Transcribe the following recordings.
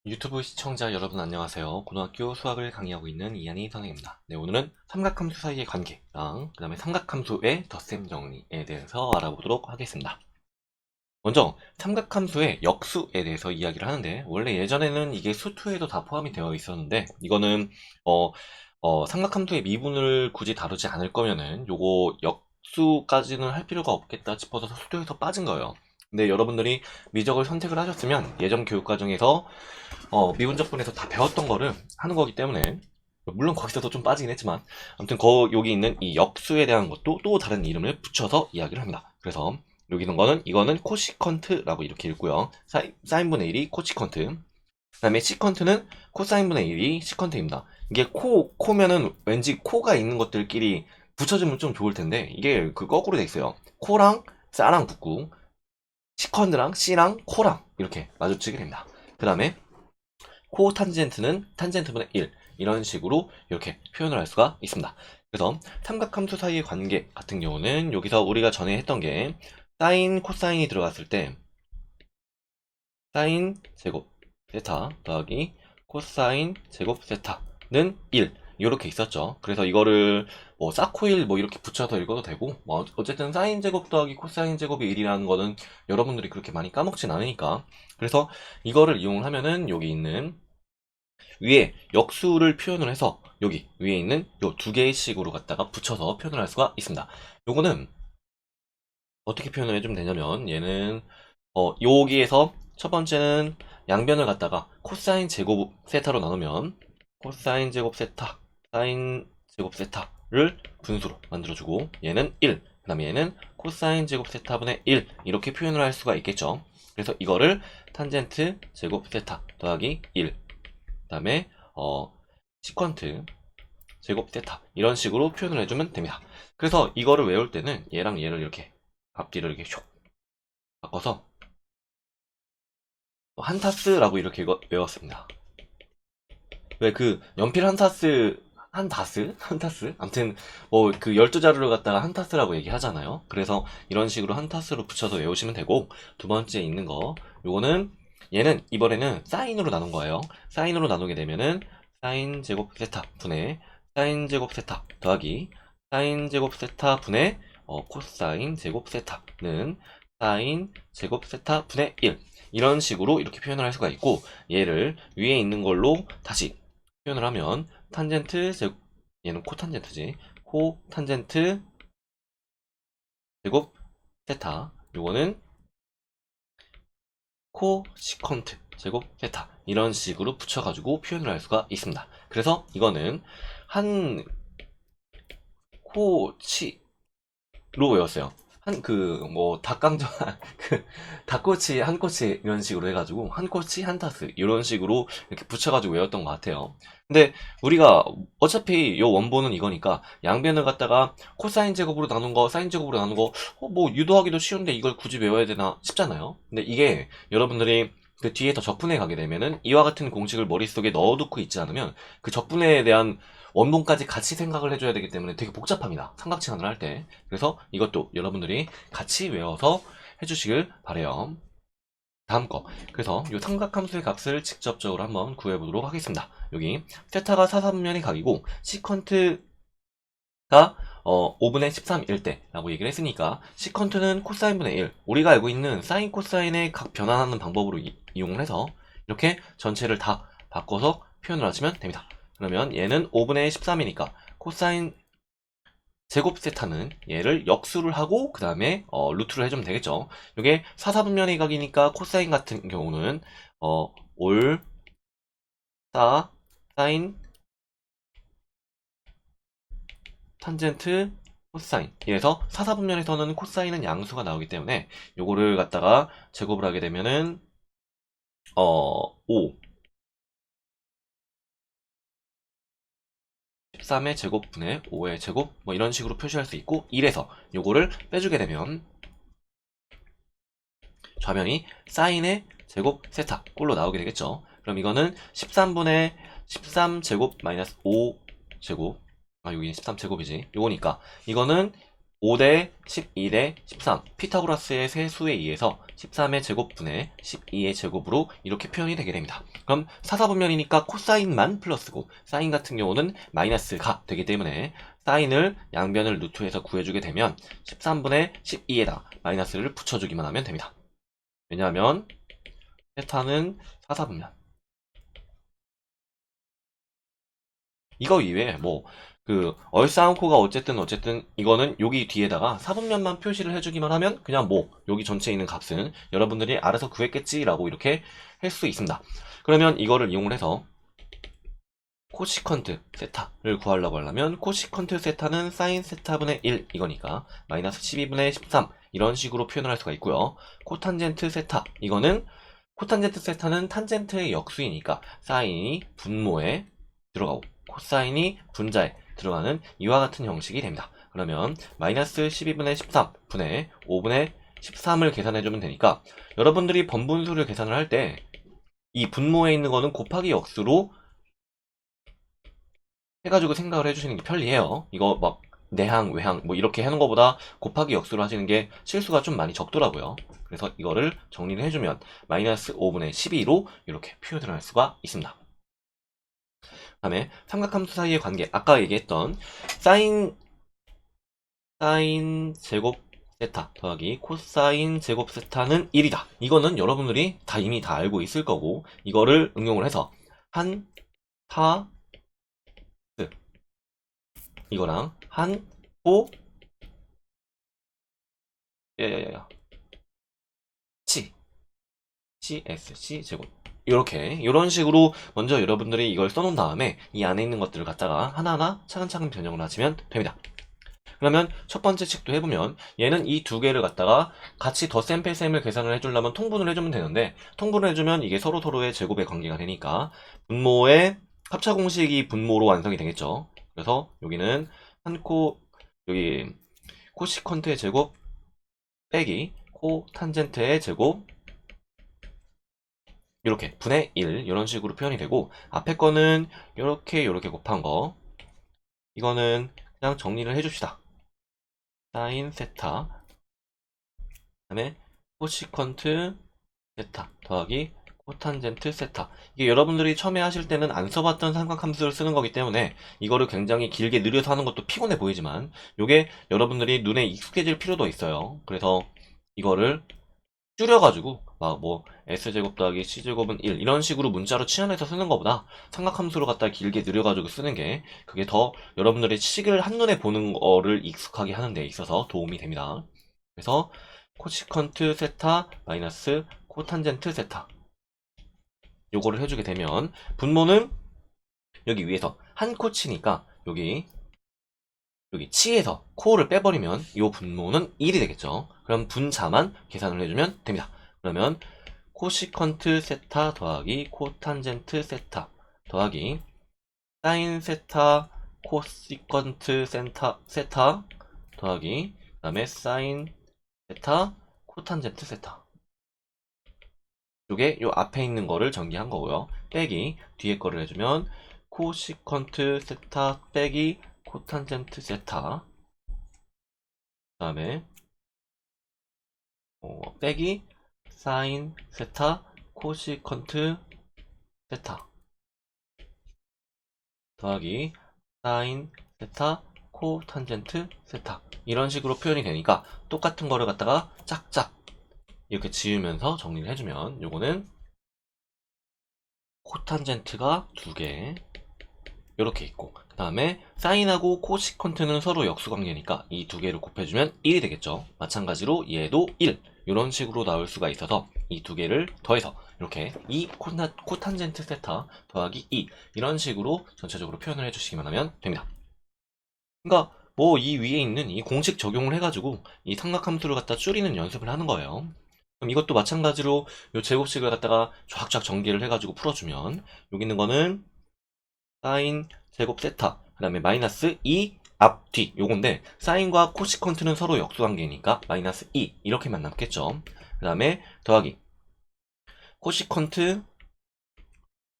유튜브 시청자 여러분 안녕하세요. 고등학교 수학을 강의하고 있는 이한희 선생님입니다. 네, 오늘은 삼각함수 사이의 관계랑 그 다음에 삼각함수의 덧셈 정리에 대해서 알아보도록 하겠습니다. 먼저 삼각함수의 역수에 대해서 이야기를 하는데, 원래 예전에는 이게 수투에도 다 포함이 되어 있었는데, 이거는 삼각함수의 미분을 굳이 다루지 않을 거면은 요거 역수까지는 할 필요가 없겠다 싶어서 수투에서 빠진 거예요. 근데 여러분들이 미적을 선택을 하셨으면 예전 교육과정에서 미분적분에서 다 배웠던 거를 하는 거기 때문에, 물론 거기서도 좀 빠지긴 했지만, 아무튼 여기 있는 이 역수에 대한 것도 또 다른 이름을 붙여서 이야기를 합니다. 그래서 여기 있는 거는, 이거는 코시컨트라고 이렇게 읽고요. 사인분의 1이 코시컨트, 그 다음에 시컨트는 코사인분의 1이 시컨트입니다. 이게 코면은 왠지 코가 있는 것들끼리 붙여주면 좀 좋을 텐데, 이게 거꾸로 돼 있어요. 코랑 싸랑 붙고 시컨트랑 C랑 코랑 이렇게 마주치게 됩니다. 그 다음에 코탄젠트는 탄젠트분의 1, 이런 식으로 이렇게 표현을 할 수가 있습니다. 그래서 삼각함수 사이의 관계 같은 경우는 여기서 우리가 전에 했던 게 사인 코사인이 들어갔을 때 사인 제곱 세타 더하기 코사인 제곱 세타는 1, 이렇게 있었죠. 그래서 이거를 사코일 이렇게 붙여서 읽어도 되고, 어쨌든 사인 제곱 더하기 코사인 제곱이 1이라는 거는 여러분들이 그렇게 많이 까먹진 않으니까, 그래서 이거를 이용을 하면은 여기 있는 위에 역수를 표현을 해서 여기 위에 있는 요 두 개의 식으로 갖다가 붙여서 표현을 할 수가 있습니다. 요거는 어떻게 표현을 해주면 되냐면, 얘는 여기에서 첫 번째는 양변을 갖다가 코사인 제곱 세타로 나누면 코사인 제곱 세타, 사인 제곱 세타를 분수로 만들어주고, 얘는 1, 그 다음에 얘는 코사인 제곱 세타분의 1, 이렇게 표현을 할 수가 있겠죠. 그래서 이거를 탄젠트 제곱 세타 더하기 1, 그 다음에 시퀀트 제곱 세타, 이런 식으로 표현을 해주면 됩니다. 그래서 이거를 외울 때는 얘랑 얘를 이렇게 앞뒤를 이렇게 슉 바꿔서 한타스라고 이렇게 외웠습니다. 왜 연필 한타스, 한타스? 아무튼 그 12자루를 갖다가 한타스라고 얘기하잖아요. 그래서 이런 식으로 한타스로 붙여서 외우시면 되고, 두 번째 있는 거, 요거는 얘는 이번에는 사인으로 나눈 거예요. 사인으로 나누게 되면은 사인 제곱 세타 분의 사인 제곱 세타 더하기 사인 제곱 세타 분의 코사인 제곱 세타는 사인 제곱 세타 분의 1, 이런 식으로 이렇게 표현을 할 수가 있고, 얘를 위에 있는 걸로 다시 표현을 하면 탄젠트 제곱, 얘는 코탄젠트지, 코탄젠트 제곱 세타, 요거는 코시컨트 제곱 세타, 이런 식으로 붙여가지고 표현을 할 수가 있습니다. 그래서 이거는 한 코치로 외웠어요. 닭강정, 닭꼬치, 한 꼬치, 이런 식으로 해가지고, 한 꼬치, 한 타스, 이런 식으로 이렇게 붙여가지고 외웠던 것 같아요. 근데 우리가 어차피 요 원본은 이거니까, 양변을 갖다가 코사인 제곱으로 나눈 거, 사인 제곱으로 나눈 거, 유도하기도 쉬운데 이걸 굳이 외워야 되나 싶잖아요. 근데 이게 여러분들이 그 뒤에 더 적분해 가게 되면은 이와 같은 공식을 머릿속에 넣어두고 있지 않으면 그 적분에 대한 원본까지 같이 생각을 해줘야 되기 때문에 되게 복잡합니다. 삼각칭환을 할 때. 그래서 이것도 여러분들이 같이 외워서 해주시길 바래요. 다음 거. 그래서 이 삼각함수의 값을 직접적으로 한번 구해보도록 하겠습니다. 여기 세타가 사사분면의 각이고 시컨트가 5분의 13일 때라고 얘기를 했으니까, 시컨트는 코사인분의 1, 우리가 알고 있는 사인 코사인의 각 변환하는 방법으로 이용을 해서 이렇게 전체를 다 바꿔서 표현을 하시면 됩니다. 그러면 얘는 5분의 13이니까 코사인 제곱 세타는 얘를 역수를 하고 그 다음에 루트를 해주면 되겠죠. 이게 사사분면의 각이니까 코사인 같은 경우는 올, 사, 사인, 탄젠트, 코사인, 이래서 사사분면에서는 코사인은 양수가 나오기 때문에 요거를 갖다가 제곱을 하게 되면은 5, 13의 제곱분의 5의 제곱, 이런 식으로 표시할 수 있고, 1에서 요거를 빼주게 되면 좌변이 사인의 제곱 세타 꼴로 나오게 되겠죠. 그럼 이거는 13분의 13제곱 마이너스 5제곱, 여기 13제곱이지, 요거니까 이거는 5대 12대 13 피타고라스의 세수에 의해서 13의 제곱분의 12의 제곱으로 이렇게 표현이 되게 됩니다. 그럼 사사분면이니까 코사인만 플러스고 사인 같은 경우는 마이너스가 되기 때문에 사인을 양변을 루트해서 구해주게 되면 13분의 12에다 마이너스를 붙여주기만 하면 됩니다. 왜냐하면 세타는 사사분면. 이거 이외에 얼싸안코가 어쨌든 이거는 여기 뒤에다가 사분면만 표시를 해주기만 하면 그냥 여기 전체에 있는 값은 여러분들이 알아서 구했겠지라고 이렇게 할 수 있습니다. 그러면 이거를 이용을 해서 코시컨트 세타를 구하려고 하려면 코시컨트 세타는 사인 세타분의 1 이거니까 마이너스 12분의 13 이런 식으로 표현을 할 수가 있고요. 코탄젠트 세타 이거는 코탄젠트 세타는 탄젠트의 역수이니까 사인이 분모에 들어가고 코사인이 분자에 들어가는 이와 같은 형식이 됩니다. 그러면 마이너스 12분의 13 분의 5분의 13을 계산해주면 되니까 여러분들이 번분수를 계산을 할 때 이 분모에 있는 거는 곱하기 역수로 해가지고 생각을 해주시는 게 편리해요. 이거 내항, 외항 이렇게 하는 것보다 곱하기 역수로 하시는 게 실수가 좀 많이 적더라고요. 그래서 이거를 정리를 해주면 마이너스 5분의 12로 이렇게 표현을 할 수가 있습니다. 그 다음에 삼각함수 사이의 관계 아까 얘기했던 사인 제곱 세타 더하기 코사인 제곱 세타는 1이다. 이거는 여러분들이 이미 다 알고 있을 거고 이거를 응용을 해서 한 타 이거랑 한 호 CSC 제곱 이런 식으로 먼저 여러분들이 이걸 써놓은 다음에 이 안에 있는 것들을 갖다가 하나하나 차근차근 변형을 하시면 됩니다. 그러면 첫 번째 식도 해보면 얘는 이 두 개를 갖다가 같이 덧셈 뺄셈을 계산을 해주려면 통분을 해주면 되는데 통분을 해주면 이게 서로의 제곱의 관계가 되니까 분모의 합차 공식이 분모로 완성이 되겠죠. 그래서 여기는 여기 코시컨트의 제곱 빼기 코탄젠트의 제곱 이렇게 분의 1 이런 식으로 표현이 되고 앞에 거는 이렇게 곱한 거 이거는 그냥 정리를 해줍시다. 사인 세타 그 다음에 코시컨트 세타 더하기 코탄젠트 세타 이게 여러분들이 처음에 하실 때는 안 써봤던 삼각함수를 쓰는 거기 때문에 이거를 굉장히 길게 느려서 하는 것도 피곤해 보이지만 이게 여러분들이 눈에 익숙해질 필요도 있어요. 그래서 이거를 줄여가지고 S제곱 더하기 C제곱은 1 이런 식으로 문자로 치환해서 쓰는 것보다 삼각함수로 갖다 길게 느려가지고 쓰는 게 그게 더 여러분들의 식을 한눈에 보는 거를 익숙하게 하는 데 있어서 도움이 됩니다. 그래서 코시컨트 세타 마이너스 코탄젠트 세타 요거를 해주게 되면 분모는 여기 위에서 한 코치니까 여기 치에서 코를 빼버리면 이 분모는 1이 되겠죠. 그럼 분자만 계산을 해주면 됩니다. 그러면 코시컨트 세타 더하기 코탄젠트 세타 더하기 사인 세타 코시컨트 세타 더하기 그 다음에 사인 세타 코탄젠트 세타 이게 요 앞에 있는 거를 전개한 거고요. 빼기 뒤에 거를 해주면 코시컨트 세타 빼기 코탄젠트 세타 그 다음에 빼기 사인 세타 코시컨트 세타 더하기 사인 세타 코탄젠트 세타 이런 식으로 표현이 되니까 똑같은 거를 갖다가 짝짝 이렇게 지으면서 정리를 해주면 요거는 코탄젠트가 2개 이렇게 있고 그 다음에 사인하고 코시컨트는 서로 역수관계니까 이 두 개를 곱해주면 1이 되겠죠. 마찬가지로 얘도 1 이런 식으로 나올 수가 있어서 이 두 개를 더해서 이렇게 이 코탄젠트 세타 더하기 2 이런 식으로 전체적으로 표현을 해주시기만 하면 됩니다. 그러니까 이 위에 있는 이 공식 적용을 해가지고 이 삼각함수를 갖다 줄이는 연습을 하는 거예요. 그럼 이것도 마찬가지로 이 제곱식을 갖다가 쫙쫙 전개를 해가지고 풀어주면 여기 있는 거는 사인 제곱 세타 그 다음에 마이너스 2 앞, 뒤 요건데 사인과 코시컨트는 서로 역수관계니까 마이너스 2 이렇게만 남겠죠. 그 다음에 더하기 코시컨트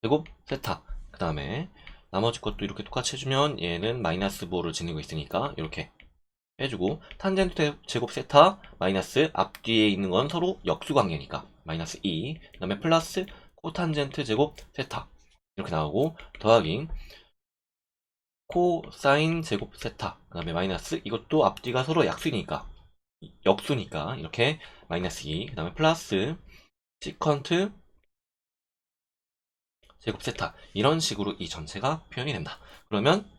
제곱 세타 그 다음에 나머지 것도 이렇게 똑같이 해주면 얘는 마이너스 부호를 지니고 있으니까 이렇게 빼주고 탄젠트 제곱 세타 마이너스 앞뒤에 있는 건 서로 역수 관계니까 마이너스 2, 그 다음에 플러스 코탄젠트 제곱 세타 이렇게 나오고 더하기 코사인 제곱 세타 그 다음에 마이너스 이것도 앞뒤가 서로 약수니까 역수니까 이렇게 마이너스 2, 그 다음에 플러스 시컨트 제곱 세타 이런 식으로 이 전체가 표현이 된다. 그러면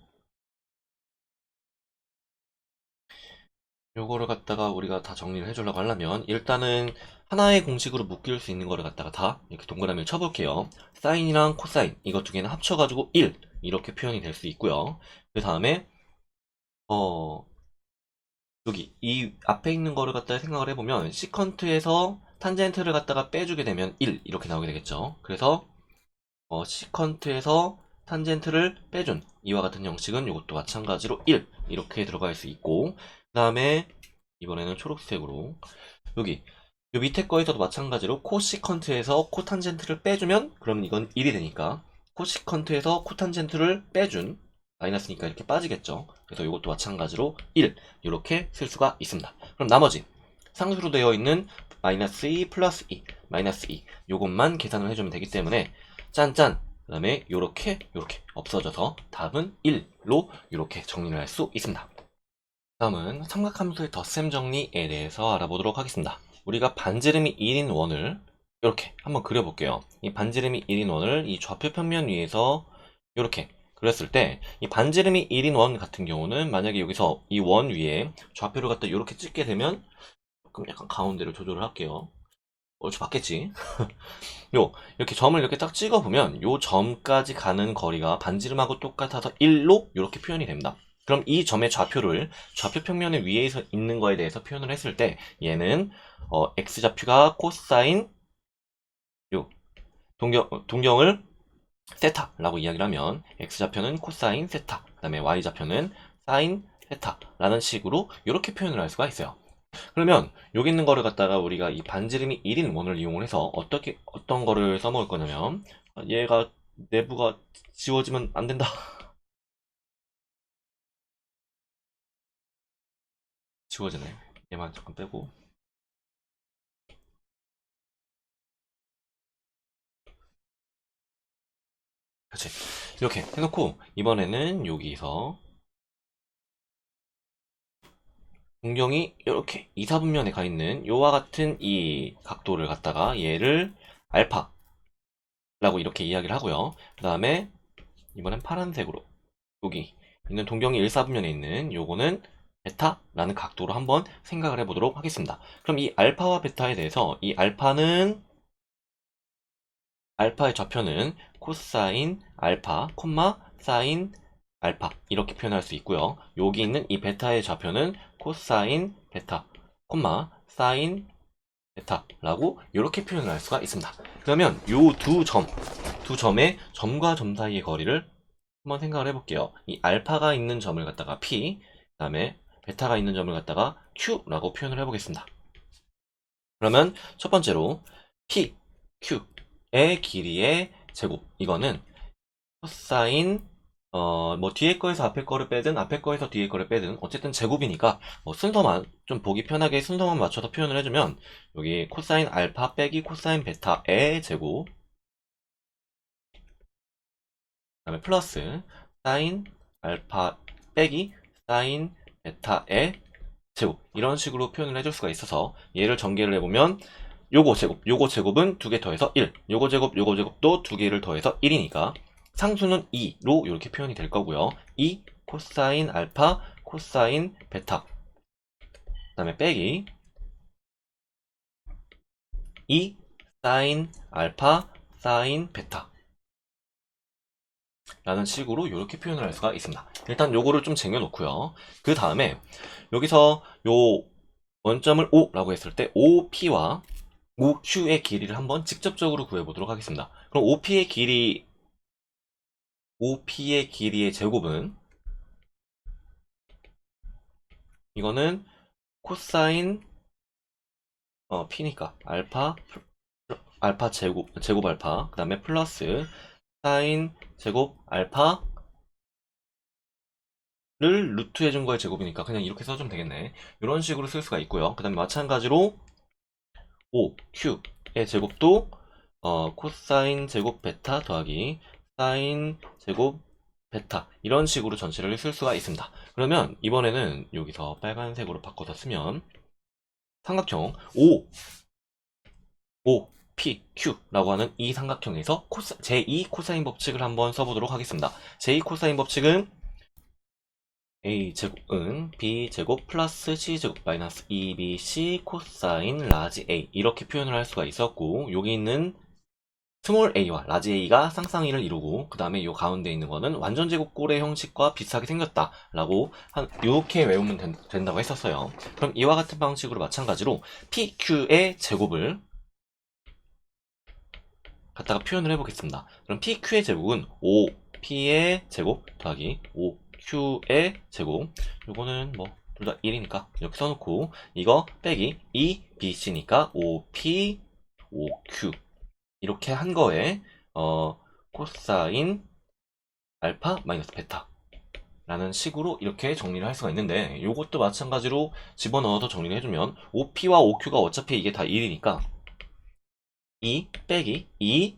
요거를 갖다가 우리가 다 정리를 해주려고 하려면 일단은 하나의 공식으로 묶일 수 있는 거를 갖다가 다 이렇게 동그라미를 쳐볼게요. 사인이랑 코사인 이것 두 개는 합쳐가지고 1 이렇게 표현이 될 수 있고요. 그 다음에 여기 이 앞에 있는 거를 갖다가 생각을 해보면 시컨트에서 탄젠트를 갖다가 빼주게 되면 1 이렇게 나오게 되겠죠. 그래서 시컨트에서 탄젠트를 빼준 이와 같은 형식은 이것도 마찬가지로 1 이렇게 들어갈 수 있고 그 다음에 이번에는 초록색으로 여기 요 밑에 거에서도 마찬가지로 코시컨트에서 코탄젠트를 빼주면 그럼 이건 1이 되니까 코시컨트에서 코탄젠트를 빼준 마이너스니까 이렇게 빠지겠죠. 그래서 이것도 마찬가지로 1 이렇게 쓸 수가 있습니다. 그럼 나머지 상수로 되어 있는 마이너스 2 플러스 2 마이너스 2 요것만 계산을 해주면 되기 때문에 짠짠 그 다음에 요렇게 없어져서 답은 1로 이렇게 정리를 할 수 있습니다. 다음은 삼각함수의 덧셈 정리에 대해서 알아보도록 하겠습니다. 우리가 반지름이 1인 원을 이렇게 한번 그려볼게요. 이 반지름이 1인 원을 이 좌표 평면 위에서 이렇게 그렸을 때 이 반지름이 1인 원 같은 경우는 만약에 여기서 이 원 위에 좌표를 갖다 이렇게 찍게 되면 조금 약간 가운데를 조절을 할게요. 얼추 맞겠지? 이렇게 점을 이렇게 딱 찍어보면 요 점까지 가는 거리가 반지름하고 똑같아서 1로 이렇게 표현이 됩니다. 그럼 이 점의 좌표를 좌표 평면의 위에 있는 거에 대해서 표현을 했을 때 얘는 x좌표가 코사인 요 동경을 세타라고 이야기를 하면 x좌표는 코사인 세타 그 다음에 y좌표는 사인 세타라는 식으로 이렇게 표현을 할 수가 있어요. 그러면 여기 있는 거를 갖다가 우리가 이 반지름이 1인 원을 이용을 해서 어떤 거를 써먹을 거냐면 얘가 내부가 지워지면 안 된다. 지워지네. 얘만 잠깐 빼고. 그렇지. 이렇게 해놓고 이번에는 여기서 동경이 이렇게 2, 4분면에 가 있는 요와 같은 이 각도를 갖다가 얘를 알파라고 이렇게 이야기를 하고요. 그 다음에 이번엔 파란색으로 여기 있는 동경이 1, 4분면에 있는 요거는 베타라는 각도로 한번 생각을 해보도록 하겠습니다. 그럼 이 알파와 베타에 대해서 이 알파의 좌표는 코사인 알파, 사인 알파 이렇게 표현할 수 있고요. 여기 있는 이 베타의 좌표는 코사인 베타, 사인 베타라고 이렇게 표현을 할 수가 있습니다. 그러면 이 두 점의 점과 점 사이의 거리를 한번 생각을 해볼게요. 이 알파가 있는 점을 갖다가 P, 그 다음에 베타가 있는 점을 갖다가 Q라고 표현을 해보겠습니다. 그러면 첫 번째로 P, Q의 길이의 제곱 이거는 코사인 뭐 뒤에 거에서 앞에 거를 빼든 앞에 거에서 뒤에 거를 빼든 어쨌든 제곱이니까 뭐 순서만 좀 보기 편하게 순서만 맞춰서 표현을 해주면 여기 코사인 알파 빼기 코사인 베타의 제곱 그 다음에 플러스 사인 알파 빼기 사인 베타의 제곱 이런 식으로 표현을 해줄 수가 있어서 얘를 전개를 해보면 요거 제곱은 두 개 더해서 1 요거 제곱도 두 개를 더해서 1이니까 상수는 2로 이렇게 표현이 될 거고요. 2 코사인 알파 코사인 베타 그 다음에 빼기 2 사인 알파 사인 베타 라는 식으로 이렇게 표현을 할 수가 있습니다. 일단 요거를 좀 쟁여놓고요. 그 다음에 여기서 요 원점을 O 라고 했을 때 OP와 OQ의 길이를 한번 직접적으로 구해보도록 하겠습니다. 그럼 OP의 길이의 제곱은 이거는 코사인 P니까 알파 제곱 알파 그 다음에 플러스 사인 제곱 알파 루트 해준 거의 제곱이니까 그냥 이렇게 써주면 되겠네. 이런 식으로 쓸 수가 있고요. 그 다음에 마찬가지로 OQ의 제곱도 코사인 제곱 베타 더하기 사인 제곱 베타 이런 식으로 전체를 쓸 수가 있습니다. 그러면 이번에는 여기서 빨간색으로 바꿔서 쓰면 삼각형 OPQ라고 하는 이 삼각형에서 제2 코사인 법칙을 한번 써보도록 하겠습니다. 제2 코사인 법칙은 A제곱은 B제곱 플러스 C제곱 마이너스 2BC 코사인 라지 A 이렇게 표현을 할 수가 있었고, 여기 있는 스몰 a와 라지 a가 쌍쌍이를 이루고 그 다음에 이 가운데 있는 거는 완전제곱꼴의 형식과 비슷하게 생겼다 라고 이렇게 외우면 된다고 했었어요. 그럼 이와 같은 방식으로 마찬가지로 PQ의 제곱을 갖다가 표현을 해보겠습니다. 그럼 PQ의 제곱은 5P의 제곱 더하기 5Q의 제곱, 요거는 뭐 둘 다 1이니까 이렇게 써놓고 이거 빼기 2BC니까 5P 5Q 이렇게 한 거에 코사인 알파 마이너스 베타 라는 식으로 이렇게 정리를 할 수가 있는데, 이것도 마찬가지로 집어넣어서 정리를 해주면 OP와 OQ가 어차피 이게 다 1이니까 2 빼기 2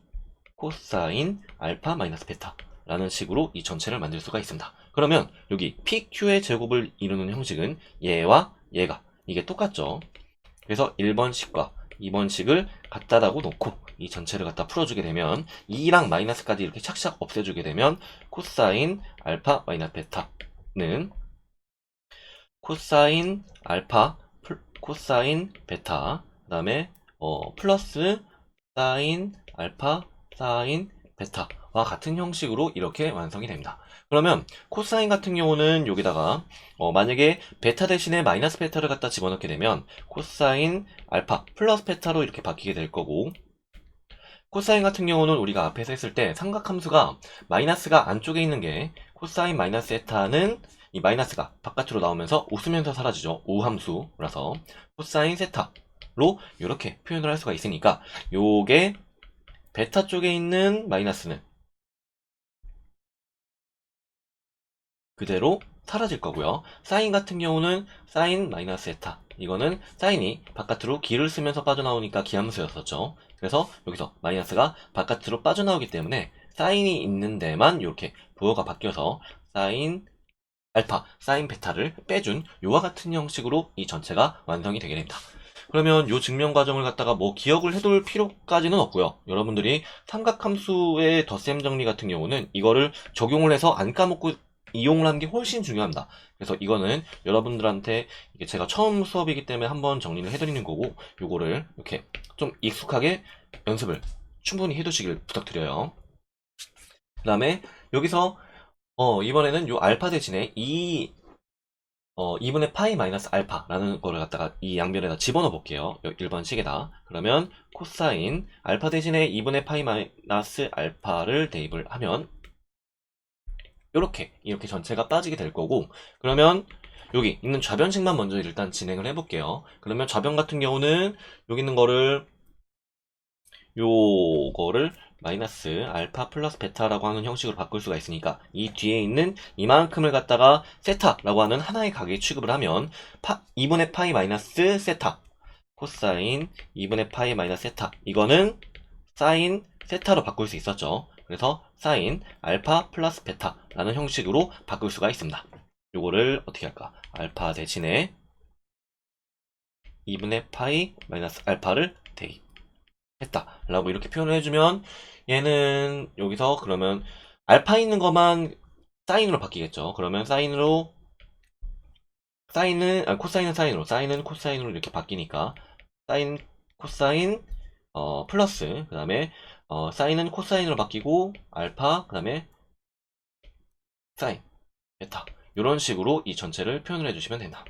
코사인 알파 마이너스 베타 라는 식으로 이 전체를 만들 수가 있습니다. 그러면 여기 PQ의 제곱을 이루는 형식은 얘와 얘가 이게 똑같죠. 그래서 1번식과 2번식을 갖다다고 놓고 이 전체를 갖다 풀어주게 되면 2랑 마이너스까지 이렇게 착착 없애주게 되면 코사인 알파 마이너스 베타는 코사인 알파 코사인 베타 그 다음에 플러스 사인 알파 사인 베타와 같은 형식으로 이렇게 완성이 됩니다. 그러면 코사인 같은 경우는 여기다가 만약에 베타 대신에 마이너스 베타를 갖다 집어넣게 되면 코사인 알파 플러스 베타로 이렇게 바뀌게 될 거고, 코사인 같은 경우는 우리가 앞에서 했을 때 삼각함수가 마이너스가 안쪽에 있는 게 코사인 마이너스 세타는 이 마이너스가 바깥으로 나오면서 웃으면서 사라지죠. 우함수라서 코사인 세타로 이렇게 표현을 할 수가 있으니까 요게 베타 쪽에 있는 마이너스는 그대로 사라질 거고요. 사인 같은 경우는 사인 마이너스 세타, 이거는 사인이 바깥으로 기를 쓰면서 빠져나오니까 기함수였었죠. 그래서 여기서 마이너스가 바깥으로 빠져나오기 때문에 사인이 있는 데만 이렇게 부호가 바뀌어서 사인 알파, 사인 베타를 빼준 요와 같은 형식으로 이 전체가 완성이 되게 됩니다. 그러면 요 증명 과정을 갖다가 뭐 기억을 해둘 필요까지는 없고요. 여러분들이 삼각함수의 덧셈 정리 같은 경우는 이거를 적용을 해서 안 까먹고 이용을 하는 게 훨씬 중요합니다. 그래서 이거는 여러분들한테 이게 제가 처음 수업이기 때문에 한번 정리를 해드리는 거고, 요거를 이렇게 좀 익숙하게 연습을 충분히 해두시길 부탁드려요. 그 다음에 여기서 이번에는 요 알파 대신에 2분의 파이 마이너스 알파라는 거를 갖다가 이 양변에다 집어넣어 볼게요. 1번 식에다. 그러면 코사인 알파 대신에 2분의 파이 마이너스 알파를 대입을 하면 이렇게 전체가 빠지게 될 거고, 그러면 여기 있는 좌변식만 먼저 일단 진행을 해볼게요. 그러면 좌변 같은 경우는 여기 있는 거를 요거를 마이너스 알파 플러스 베타라고 하는 형식으로 바꿀 수가 있으니까 이 뒤에 있는 이만큼을 갖다가 세타라고 하는 하나의 가격에 취급을 하면 2분의 파이 마이너스 세타 코사인 2분의 파이 마이너스 세타, 이거는 사인 세타로 바꿀 수 있었죠. 그래서 사인 알파 플러스 베타라는 형식으로 바꿀 수가 있습니다. 요거를 어떻게 할까? 알파 대신에 2분의 파이 마이너스 알파를 대입했다 라고 이렇게 표현을 해주면 얘는 여기서 그러면 알파 있는 것만 사인으로 바뀌겠죠. 그러면 코사인은 사인으로, 사인은 코사인으로 이렇게 바뀌니까 사인 코사인 플러스 그 다음에 사인은 코사인으로 바뀌고 알파 그 다음에 사인 베타 이런 식으로 이 전체를 표현을 해주시면 된다.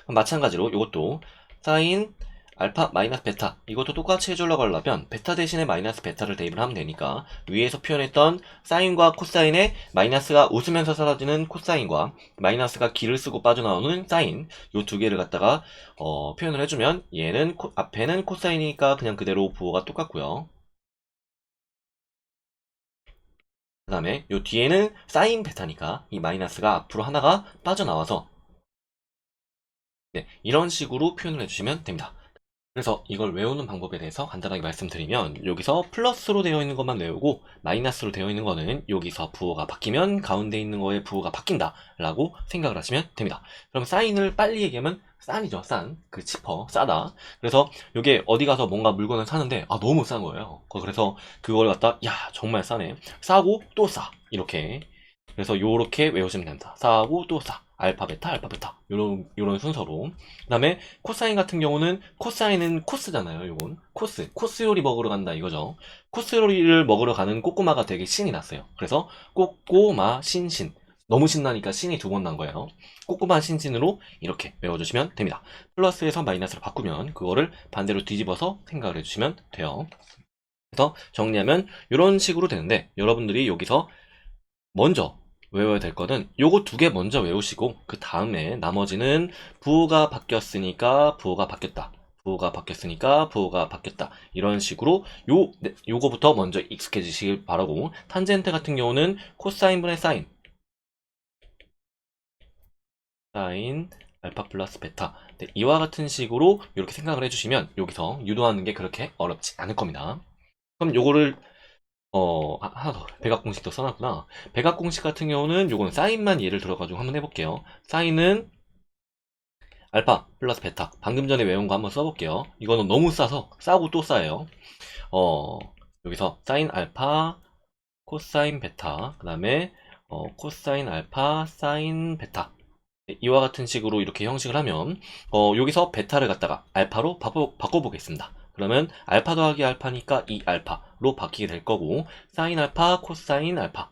그럼 마찬가지로 이것도 사인 알파 마이너스 베타, 이것도 똑같이 해주려고 하려면 베타 대신에 마이너스 베타를 대입을 하면 되니까 위에서 표현했던 사인과 코사인의 마이너스가 웃으면서 사라지는 코사인과 마이너스가 기를 쓰고 빠져나오는 사인, 요 두 개를 갖다가 표현을 해주면 얘는 앞에는 코사인이니까 그냥 그대로 부호가 똑같고요. 그 다음에 요 뒤에는 사인 베타니까 이 마이너스가 앞으로 하나가 빠져나와서 네, 이런 식으로 표현을 해주시면 됩니다. 그래서 이걸 외우는 방법에 대해서 간단하게 말씀드리면 여기서 플러스로 되어 있는 것만 외우고 마이너스로 되어 있는 거는 여기서 부호가 바뀌면 가운데 있는 거에 부호가 바뀐다 라고 생각을 하시면 됩니다. 그럼 사인을 빨리 얘기하면 싼이죠. 싼. 그 치퍼. 싸다. 그래서 이게 어디 가서 뭔가 물건을 사는데 너무 싼 거예요. 그래서 그걸 갖다 야 정말 싸네. 싸고 또 싸. 이렇게. 그래서 요렇게 외우시면 됩니다. 싸고 또 싸. 알파 베타 요런 순서로. 그 다음에 코사인 같은 경우는 코사인은 코스잖아요. 요건 코스 요리 먹으러 간다 이거죠. 코스 요리를 먹으러 가는 꼬꼬마가 되게 신이 났어요. 그래서 꼬꼬마 신신. 너무 신나니까 신이 두 번 난 거예요. 꼬꼬마 신신으로 이렇게 외워주시면 됩니다. 플러스에서 마이너스로 바꾸면 그거를 반대로 뒤집어서 생각을 해주시면 돼요. 그래서 정리하면 이런 식으로 되는데 여러분들이 여기서 먼저 외워야 될 거는 요거 두 개 먼저 외우시고 그 다음에 나머지는 부호가 바뀌었으니까 부호가 바뀌었다. 부호가 바뀌었으니까 부호가 바뀌었다. 이런 식으로 요거부터 먼저 익숙해지시길 바라고, 탄젠트 같은 경우는 코사인분의 사인 알파 플러스 베타. 네, 이와 같은 식으로 이렇게 생각을 해주시면 여기서 유도하는 게 그렇게 어렵지 않을 겁니다. 그럼 요거를 하나 더 백악공식도 써놨구나. 백악공식 같은 경우는 요거는 사인만 예를 들어가지고 한번 해볼게요. 사인은 알파 플러스 베타. 방금 전에 외운 거 한번 써볼게요. 이거는 너무 싸서 싸고 또 싸요. 여기서 사인 알파 코사인 베타, 그 다음에 코사인 알파 사인 베타. 네, 이와 같은 식으로 이렇게 형식을 하면 여기서 베타를 갖다가 알파로 바꿔보겠습니다. 그러면 알파 더하기 알파니까 2알파로 바뀌게 될 거고, 사인 알파 코사인 알파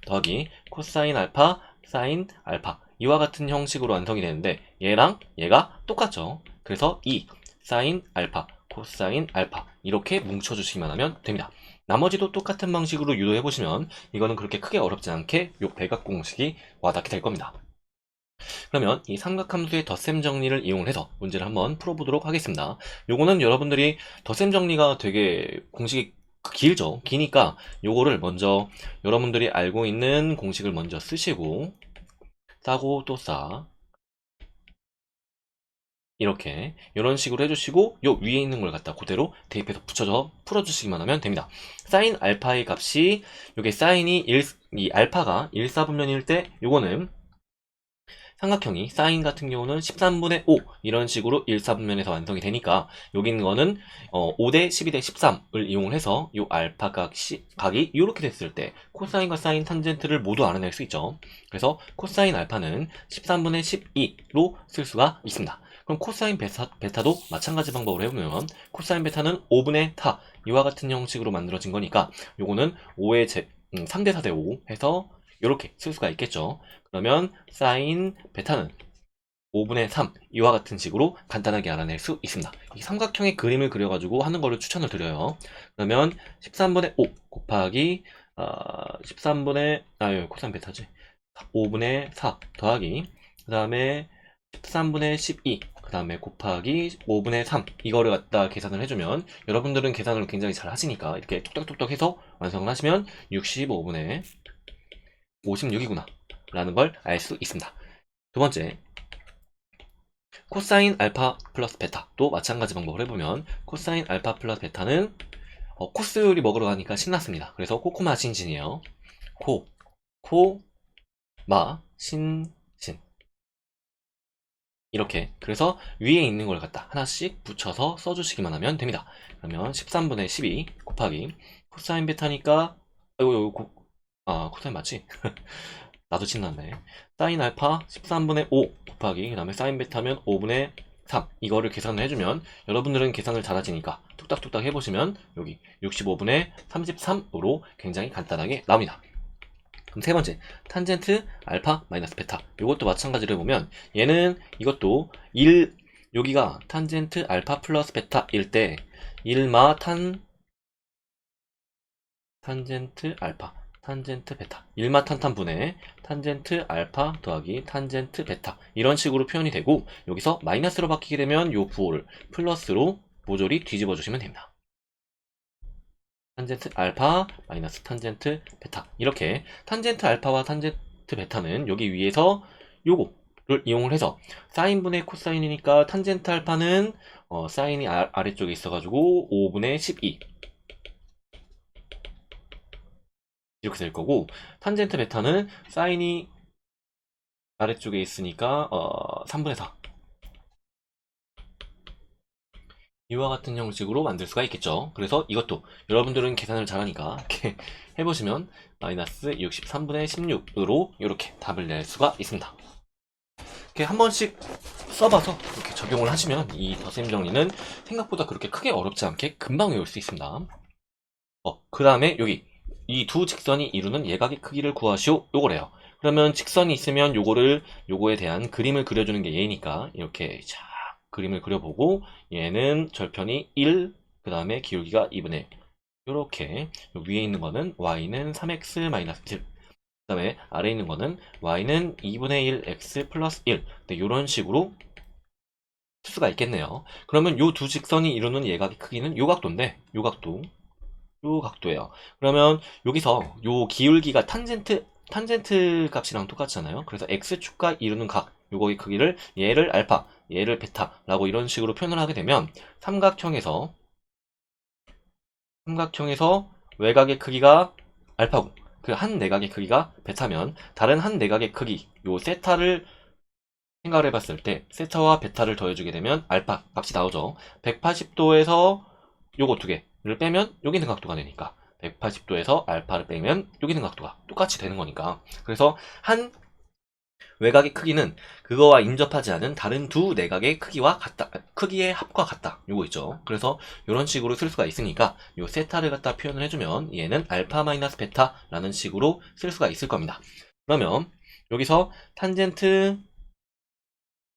더하기 코사인 알파 사인 알파, 이와 같은 형식으로 완성이 되는데 얘랑 얘가 똑같죠. 그래서 2 사인 알파 코사인 알파 이렇게 뭉쳐주시기만 하면 됩니다. 나머지도 똑같은 방식으로 유도해 보시면 이거는 그렇게 크게 어렵지 않게 요 백악 공식이 와닿게 될 겁니다. 그러면 이 삼각함수의 덧셈 정리를 이용해서 문제를 한번 풀어보도록 하겠습니다. 요거는 여러분들이 덧셈 정리가 되게 공식이 길죠. 기니까 요거를 먼저 여러분들이 알고 있는 공식을 먼저 쓰시고, 싸고 또 싸, 이렇게 이런 식으로 해주시고 요 위에 있는 걸 갖다 그대로 대입해서 붙여서 풀어주시기만 하면 됩니다. 사인 알파의 값이, 요게 사인이 이 알파가 1사분면일 때 요거는 삼각형이 사인 같은 경우는 13분의 5 이런 식으로 1사분면에서 완성이 되니까 여기 있는 거는 5대 12대 13을 이용을 해서 요 알파 각이 이렇게 됐을 때 코사인과 사인 탄젠트를 모두 알아낼 수 있죠. 그래서 코사인 알파는 13분의 12로 쓸 수가 있습니다. 그럼 코사인 베타도 마찬가지 방법으로 해보면 코사인 베타는 5분의 4 이와 같은 형식으로 만들어진 거니까 요거는 5의 3대 4대 5 해서 이렇게 쓸 수가 있겠죠. 그러면 사인 베타는 5분의 3 이와 같은 식으로 간단하게 알아낼 수 있습니다. 이 삼각형의 그림을 그려가지고 하는 거를 추천을 드려요. 그러면 13분의 5 곱하기 13분의 코사인 베타지 5분의 4 더하기 그 다음에 13분의 12 그 다음에 곱하기 5분의 3 이거를 갖다 계산을 해주면, 여러분들은 계산을 굉장히 잘 하시니까 이렇게 뚝딱뚝딱 해서 완성을 하시면 65분의 56이구나 라는 걸 알 수 있습니다. 두 번째, 코사인 알파 플러스 베타도 마찬가지 방법을 해보면 코사인 알파 플러스 베타는 코스 요리 먹으러 가니까 신났습니다. 그래서 코코마 신신이에요. 코마 신신 이렇게. 그래서 위에 있는 걸 갖다 하나씩 붙여서 써주시기만 하면 됩니다. 그러면 13분의 12 곱하기 코사인 베타니까 코사인 맞지? 나도 신났네. 사인 알파 13분의 5 곱하기 그 다음에 사인 베타면 5분의 3 이거를 계산을 해주면, 여러분들은 계산을 잘하시니까 뚝딱뚝딱 해보시면 여기 65분의 33으로 굉장히 간단하게 나옵니다. 그럼 세 번째, 탄젠트 알파 마이너스 베타. 이것도 마찬가지로 해보면 얘는 이것도 여기가 탄젠트 알파 플러스 베타일 때 1마 탄젠트 알파 탄젠트 베타 1마 분의 탄젠트 알파 더하기 탄젠트 베타 이런 식으로 표현이 되고, 여기서 마이너스로 바뀌게 되면 요 부호를 플러스로 모조리 뒤집어 주시면 됩니다. 탄젠트 알파 마이너스 탄젠트 베타. 이렇게 탄젠트 알파와 탄젠트 베타는 여기 위에서 요거를 이용을 해서 사인분의 코사인이니까 탄젠트 알파는 사인이 아래쪽에 있어가지고 5분의 12 이렇게 될 거고, 탄젠트 베타는 사인이 아래쪽에 있으니까 3분의 4 이와 같은 형식으로 만들 수가 있겠죠. 그래서 이것도 여러분들은 계산을 잘하니까 이렇게 해보시면 마이너스 63분의 16으로 이렇게 답을 낼 수가 있습니다. 이렇게 한 번씩 써봐서 이렇게 적용을 하시면 이 덧셈 정리는 생각보다 그렇게 크게 어렵지 않게 금방 외울 수 있습니다. 그 다음에 여기 이 두 직선이 이루는 예각의 크기를 구하시오, 요거래요. 그러면 직선이 있으면 요거에 대한 그림을 그려주는 게 예니까 이렇게 쫙 그림을 그려보고, 얘는 절편이 1, 그 다음에 기울기가 2분의 1. 이렇게 위에 있는 거는 y는 3x-7, 그 다음에 아래 있는 거는 y는 2분의 1 x 플러스 1. 네, 이런 식으로 쓸 수가 있겠네요. 그러면 요 두 직선이 이루는 예각의 크기는 요 각도인데, 요 각도예요. 그러면 여기서 요 기울기가 탄젠트 값이랑 똑같잖아요. 그래서 x축과 이루는 각, 요거의 크기를 얘를 알파, 얘를 베타라고 이런 식으로 표현을 하게 되면 삼각형에서 외곽의 크기가 알파고 그 한 내각의 크기가 베타면 다른 한 내각의 크기, 요 세타를 생각을 해봤을 때 세타와 베타를 더해주게 되면 알파 값이 나오죠. 180도에서 요거 두 개를 빼면 여기 있는 각도가 되니까 180도에서 알파를 빼면 여기 있는 각도가 똑같이 되는 거니까, 그래서 한 외곽의 크기는 그거와 인접하지 않은 다른 두 내각의 크기의 합과 같다. 요거 있죠. 그래서 이런 식으로 쓸 수가 있으니까 요 세타를 갖다 표현을 해주면 얘는 알파 마이너스 베타라는 식으로 쓸 수가 있을 겁니다. 그러면 여기서 탄젠트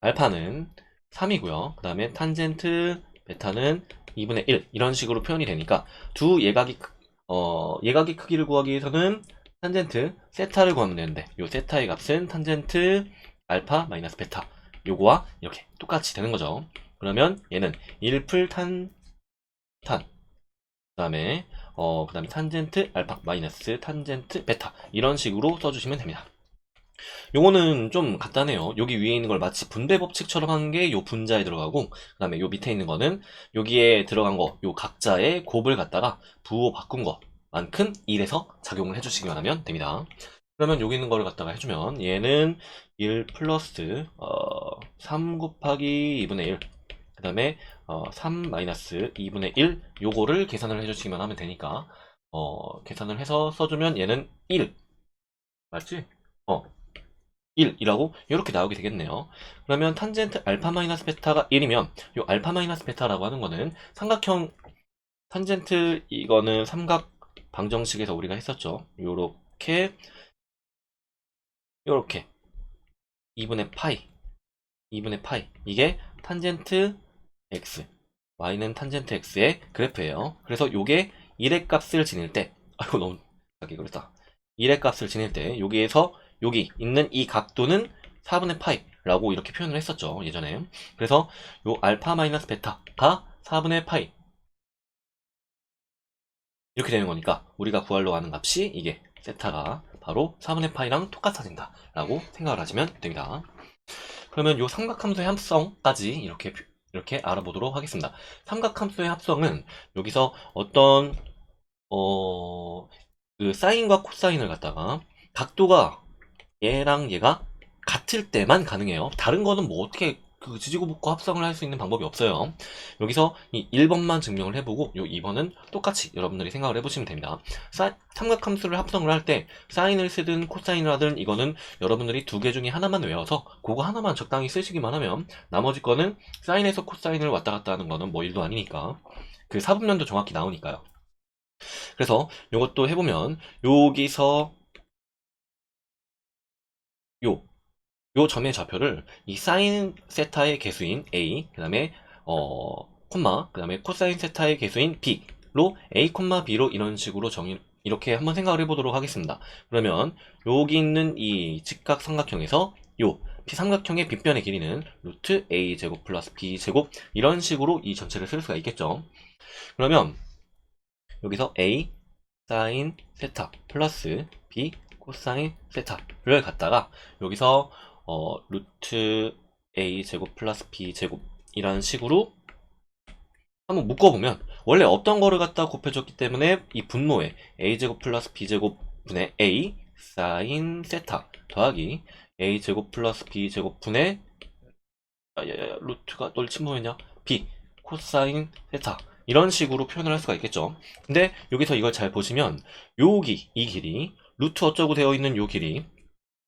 알파는 3이고요. 그 다음에 탄젠트 베타는 2분의 1 이런 식으로 표현이 되니까 두 예각의 크기를 구하기 위해서는 탄젠트 세타를 구하면 되는데, 요 세타의 값은 탄젠트 알파 마이너스 베타 요거와 이렇게 똑같이 되는 거죠. 그러면 얘는 1풀 그 다음에 탄젠트 알파 마이너스 탄젠트 베타 이런 식으로 써주시면 됩니다. 요거는 좀 간단해요. 여기 위에 있는 걸 마치 분배 법칙처럼 하는 게 요 분자에 들어가고, 그 다음에 요 밑에 있는 거는 여기에 들어간 거, 요 각자의 곱을 갖다가 부호 바꾼 거만큼 1에서 작용을 해주시기만 하면 됩니다. 그러면 여기 있는 거를 갖다가 해주면 얘는 1 플러스 3 곱하기 2분의 1, 그 다음에 3 마이너스 2분의 1 요거를 계산을 해주시기만 하면 되니까 계산을 해서 써주면 얘는 1 맞지? 1이라고 이렇게 나오게 되겠네요. 그러면 탄젠트 알파 마이너스 베타가 1이면 이 알파 마이너스 베타라고 하는 거는 삼각형 탄젠트, 이거는 삼각 방정식에서 우리가 했었죠. 요렇게 2분의 파이 이게 탄젠트 x, y는 탄젠트 x의 그래프예요. 그래서 요게 1의 값을 지닐 때, 아이고 너무 자기 그랬다. 1의 값을 지닐 때 여기에서 여기 있는 이 각도는 4분의 파이라고 이렇게 표현을 했었죠, 예전에. 그래서 요 알파 마이너스 베타가 4분의 파이 이렇게 되는 거니까 우리가 구하려고 하는 값이 이게 세타가 바로 4분의 파이랑 똑같아진다 라고 생각을 하시면 됩니다. 그러면 요 삼각함수의 합성까지 이렇게 알아보도록 하겠습니다. 삼각함수의 합성은 여기서 어떤 그 사인과 코사인을 갖다가 각도가 얘랑 얘가 같을 때만 가능해요. 다른 거는 뭐 어떻게 그 지지고 볶고 합성을 할 수 있는 방법이 없어요. 여기서 이 1번만 증명을 해보고 요 2번은 똑같이 여러분들이 생각을 해보시면 됩니다. 삼각함수를 합성을 할 때 사인을 쓰든 코사인을 하든 이거는 여러분들이 두 개 중에 하나만 외워서 그거 하나만 적당히 쓰시기만 하면 나머지 거는 사인에서 코사인을 왔다 갔다 하는 거는 뭐 일도 아니니까 그 사분면도 정확히 나오니까요. 그래서 이것도 해보면 여기서 요 점의 좌표를 이 사인 세타의 개수인 a, 그 다음에 콤마, 그 다음에 코사인 세타의 개수인 b로 a, b로 이런 식으로 이렇게 한번 생각을 해보도록 하겠습니다. 그러면 여기 있는 이 직각 삼각형에서 요 삼각형의 빗변의 길이는 루트 a 제곱 플러스 b 제곱 이런 식으로 이 전체를 쓸 수가 있겠죠. 그러면 여기서 A 사인 세타 플러스 B 코사인 세타를 갖다가 여기서 루트 A 제곱 플러스 B 제곱이라는 식으로 한번 묶어보면 원래 없던 거를 갖다 곱해줬기 때문에 이 분모에 a제곱 플러스 b제곱 분의 a 사인 세타 더하기 a제곱 플러스 b제곱 분의 루트가 널 침범했냐? b 코사인 세타 이런 식으로 표현을 할 수가 있겠죠. 근데 여기서 이걸 잘 보시면 이 길이 루트 어쩌고 되어 있는 요 길이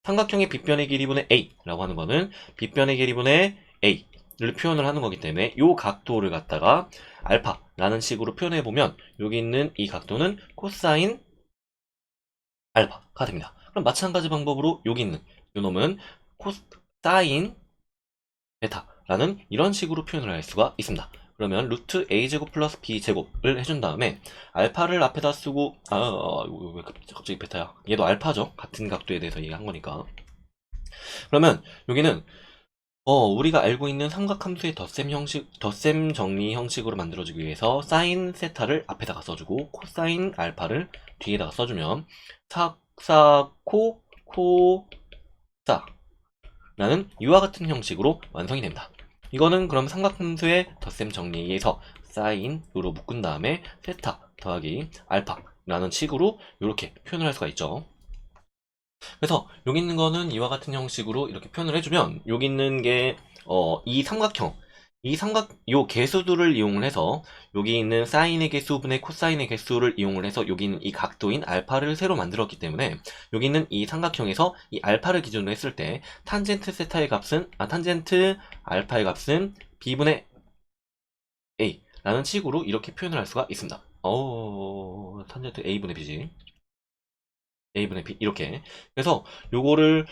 삼각형의 빗변의 길이분의 a라고 하는 거는 빗변의 길이분의 a를 표현을 하는 거기 때문에 요 각도를 갖다가 알파라는 식으로 표현해 보면 여기 있는 이 각도는 코사인 알파가 됩니다. 그럼 마찬가지 방법으로 여기 있는 요 놈은 코사인 베타라는 이런 식으로 표현을 할 수가 있습니다. 그러면 루트 a제곱 플러스 b제곱을 해준 다음에 알파를 앞에다 쓰고 왜 갑자기 베타야? 얘도 알파죠. 같은 각도에 대해서 얘기한 거니까. 그러면 여기는 우리가 알고 있는 삼각함수의 덧셈 정리 형식으로 만들어지기 위해서 사인 세타를 앞에다가 써주고 코사인 알파를 뒤에다가 써주면 코사 라는 이와 같은 형식으로 완성이 됩니다. 이거는 그럼 삼각함수의 덧셈 정리에 의해서 사인으로 묶은 다음에 세타 더하기 알파라는 식으로 이렇게 표현을 할 수가 있죠. 그래서 여기 있는 거는 이와 같은 형식으로 이렇게 표현을 해주면 여기 있는 게 이 삼각형 요 개수들을 이용을 해서 여기 있는 사인의 개수분의 코사인의 개수를 이용을 해서 여기 있는 이 각도인 알파를 새로 만들었기 때문에 여기 있는 이 삼각형에서 이 알파를 기준으로 했을 때 탄젠트 세타의 값은 탄젠트 알파의 값은 b분의 a 라는 식으로 이렇게 표현을 할 수가 있습니다. 탄젠트 a분의 b지. a분의 b 이렇게. 그래서 요거를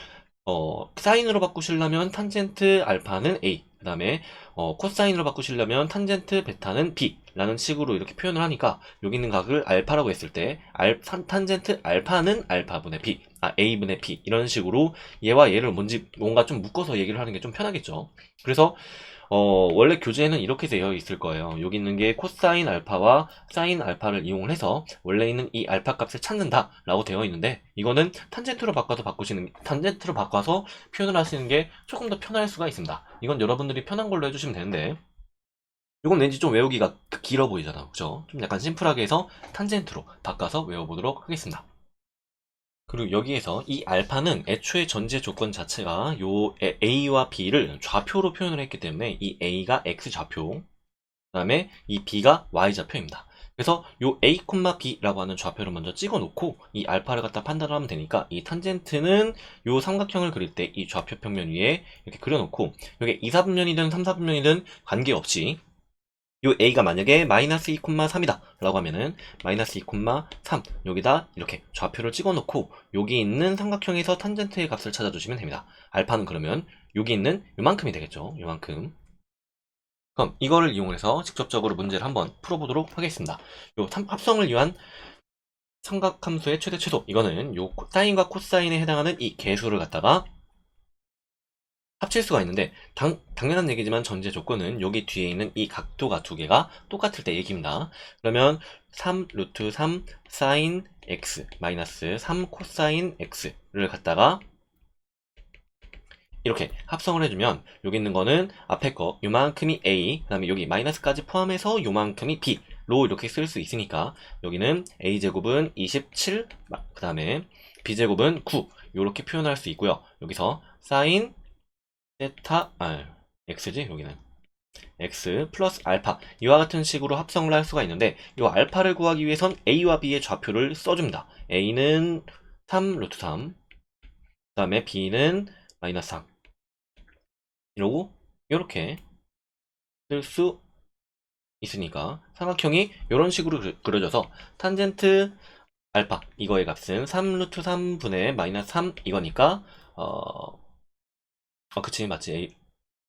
사인으로 바꾸시려면 탄젠트 알파는 a, 그 다음에 코사인으로 바꾸시려면 탄젠트 베타는 b 라는 식으로 이렇게 표현을 하니까 여기 있는 각을 알파라고 했을 때 탄젠트 알파는 알파분의 b, a분의 b 이런 식으로 얘와 얘를 뭔가 좀 묶어서 얘기를 하는 게 좀 편하겠죠. 그래서 원래 교재에는 이렇게 되어 있을 거예요. 여기 있는 게 코사인 알파와 사인 알파를 이용을 해서 원래 있는 이 알파 값을 찾는다 라고 되어 있는데 이거는 탄젠트로 바꿔서 표현을 하시는 게 조금 더 편할 수가 있습니다. 이건 여러분들이 편한 걸로 해주시면 되는데 이건 왠지 좀 외우기가 길어 보이잖아. 그죠? 좀 약간 심플하게 해서 탄젠트로 바꿔서 외워보도록 하겠습니다. 그리고 여기에서 이 알파는 애초에 전제 조건 자체가 요 a와 b를 좌표로 표현을 했기 때문에 이 a가 x좌표, 그 다음에 이 b가 y좌표입니다. 그래서 요 a, b라고 하는 좌표를 먼저 찍어 놓고 이 알파를 갖다 판단을 하면 되니까 이 탄젠트는 요 삼각형을 그릴 때 이 좌표 평면 위에 이렇게 그려놓고 여기 2, 4분면이든 3, 4분면이든 관계없이 요 a가 만약에 마이너스 2,3이다 라고 하면은 마이너스 2,3 여기다 이렇게 좌표를 찍어 놓고 여기 있는 삼각형에서 탄젠트의 값을 찾아주시면 됩니다. 알파는 그러면 여기 있는 요만큼이 되겠죠. 요만큼. 그럼 이거를 이용해서 직접적으로 문제를 한번 풀어보도록 하겠습니다. 요 합성을 위한 삼각함수의 최대 최소 이거는 요 사인과 코사인에 해당하는 이 개수를 갖다가 합칠 수가 있는데 당연한 얘기지만 전제 조건은 여기 뒤에 있는 이 각도가 두 개가 똑같을 때 얘기입니다. 그러면 3 루트 3 사인 x 마이너스 3 코사인 x를 갖다가 이렇게 합성을 해주면 여기 있는 거는 앞에 거 요만큼이 a 그 다음에 여기 마이너스까지 포함해서 요만큼이 b로 이렇게 쓸 수 있으니까 여기는 a제곱은 27 그 다음에 b제곱은 9 이렇게 표현할 수 있고요. 여기서 사인 세타 x지 여기는 x 플러스 알파 이와 같은 식으로 합성을 할 수가 있는데 이 알파를 구하기 위해선 a와 b의 좌표를 써줍니다. a는 3 루트 3 그 다음에 b는 마이너스 3 이러고 이렇게 쓸 수 있으니까 삼각형이 이런 식으로 그려져서 탄젠트 알파 이거의 값은 3 루트 3분의 마이너스 3 이거니까 그치 맞지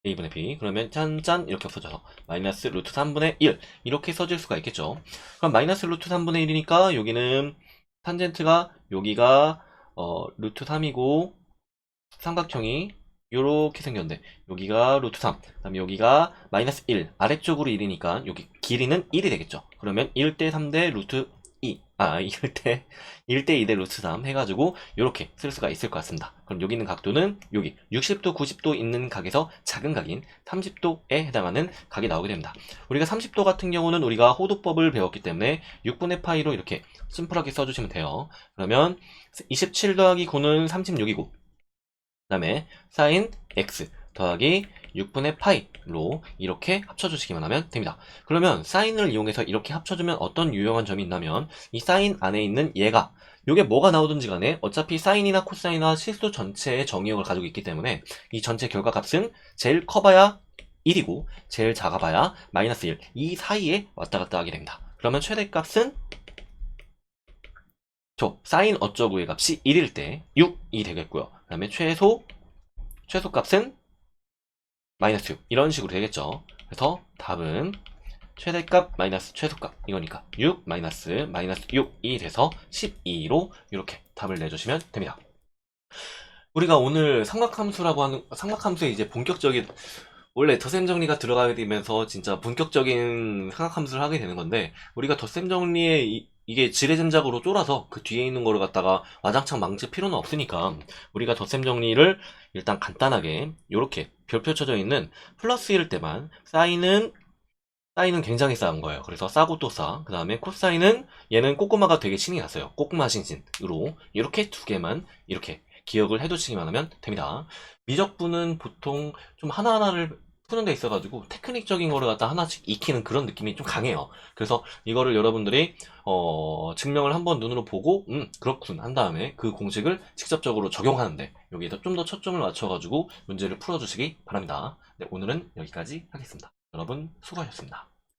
a분의 b 그러면 짠짠 이렇게 없어져서 마이너스 루트 3분의 1 이렇게 써질 수가 있겠죠. 그럼 마이너스 루트 3분의 1이니까 여기는 탄젠트가 여기가 루트 3이고 삼각형이 요렇게 생겼는데 여기가 루트 3 그 다음에 여기가 마이너스 1 아래쪽으로 1이니까 여기 길이는 1이 되겠죠. 그러면 1대 3대 루트 1대 2대 루트 3 해가지고 이렇게 쓸 수가 있을 것 같습니다. 그럼 여기 있는 각도는 여기 60도, 90도 있는 각에서 작은 각인 30도에 해당하는 각이 나오게 됩니다. 우리가 30도 같은 경우는 우리가 호도법을 배웠기 때문에 6분의 파이로 이렇게 심플하게 써주시면 돼요. 그러면 27 더하기 9는 36이고, 그 다음에 사인 x 더하기 6분의 파이로 이렇게 합쳐주시기만 하면 됩니다. 그러면 사인을 이용해서 이렇게 합쳐주면 어떤 유용한 점이 있냐면, 이 사인 안에 있는 얘가 요게 뭐가 나오든지 간에 어차피 사인이나 코사인이나 실수 전체의 정의역을 가지고 있기 때문에 이 전체 결과값은 제일 커봐야 1이고 제일 작아봐야 마이너스 1, 이 사이에 왔다 갔다 하게 됩니다. 그러면 최대값은 사인 어쩌구의 값이 1일 때 6이 되겠고요. 그 다음에 최소값은 마이너스 6, 이런 식으로 되겠죠. 그래서 답은 최대값 마이너스 최소값, 이거니까 6 마이너스 6이 돼서 12로 이렇게 답을 내주시면 됩니다. 우리가 오늘 삼각함수라고 하는, 삼각함수의 이제 본격적인, 원래 덧셈 정리가 들어가게 되면서 진짜 본격적인 삼각함수를 하게 되는 건데, 우리가 덧셈 정리에 이게 지레전작으로 쫄아서 그 뒤에 있는 거를 갖다가 와장창 망칠 필요는 없으니까 우리가 덧셈 정리를 일단 간단하게 이렇게 별표 쳐져 있는 플러스 1일 때만 사인은 굉장히 싸운 거예요. 그래서 싸고 또 싸. 그 다음에 코사인은 얘는 꼬꼬마가 되게 신이 났어요. 꼬꼬마 신신으로 이렇게 두 개만 이렇게 기억을 해두시기만 하면 됩니다. 미적분은 보통 좀 하나하나를 푸는 데 있어가지고 테크닉적인 거를 갖다 하나씩 익히는 그런 느낌이 좀 강해요. 그래서 이거를 여러분들이 증명을 한번 눈으로 보고 그렇군 한 다음에 그 공식을 직접적으로 적용하는데 여기에다 좀 더 초점을 맞춰가지고 문제를 풀어주시기 바랍니다. 네, 오늘은 여기까지 하겠습니다. 여러분 수고하셨습니다.